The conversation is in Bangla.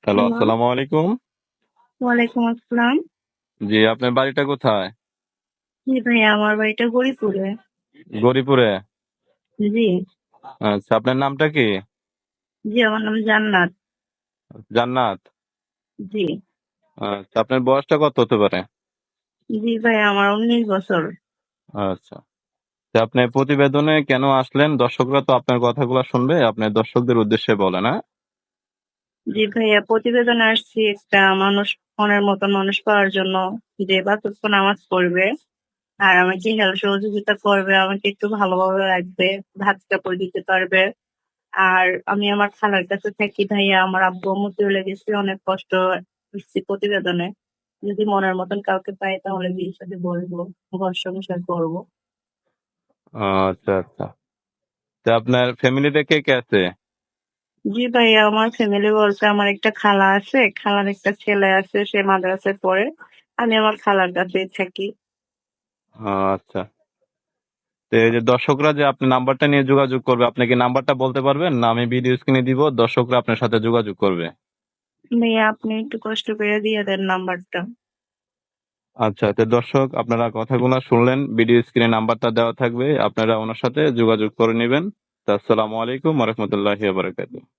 হ্যালো, হ্যালো, আসসালামু আলাইকুম। ওয়ালাইকুম আসসালাম। জি, আপনার বাড়িটা কোথায়? জি ভাইয়া, আমার বাড়িটা গরিপুরে। গৌরীপুরে? জি, আচ্ছা, আপনার নামটা কি? জি আমার নাম জান্নাত। জান্নাত? জি, আচ্ছা, আপনার বয়সটা কত হতে পারে? জি ভাইয়া, আমার 19 বছর। আচ্ছা। তা আপনি প্রতিবেদনে কেন আসলেন? দর্শকরা তো আপনার কথাগুলা শুনবে। আপনি দর্শকদের উদ্দেশ্যে বলেন, হ্যাঁ? জি ভাইয়া, প্রতিবেদন আসছি একটা মানুষ, মনের মতন মানুষ পাওয়ার জন্য, যে বাচ্চা নামাজ পড়বে আর আমাকে হেল্প সহযোগিতা করবে, আমাকে একটু ভালোভাবে রাখবে, ভাত কাপড় দিতে পারবে। আর আমি আমার খালার কাছে থাকি ভাইয়া, আমার আব্বু আম্মু চলে গেছে, অনেক কষ্ট হচ্ছে প্রতিবেদনে। যদি মনের মতন কাউকে পাই তাহলে বিয়ের সাথে বলবো, ঘর সংসার করবো। আচ্ছা, আচ্ছা। তা আপনার ফ্যামিলিতে কে কে আছে? জি ভাইয়া, আমার ফ্যামিলি বলতে আমার একটা খালা আছে, খালার একটা ছেলে আছে, সে মাদ্রাসায় পড়ে। আমি আমার খালার কাছেই থাকি। আচ্ছা। তো এই যে দর্শকরা যে আপনার নাম্বারটা নিয়ে যোগাযোগ করবে, আপনি কি নাম্বারটা বলতে পারবেন? না আমি ভিডিও স্ক্রিনে দিব, দর্শকরা আপনার সাথে যোগাযোগ করবে। ভাইয়া, আপনি একটু কষ্ট করে দিয়ে দেন নাম্বারটা। আচ্ছা, তো দর্শক আপনারা কথাগুলো শুনলেন, ভিডিও স্ক্রিনে নাম্বারটা দেওয়া থাকবে, আপনারা ওনার সাথে যোগাযোগ করে নেবেন। তা আসসালামু আলাইকুম ওয়া রাহমাতুল্লাহি ওয়া বারাকাতুহু।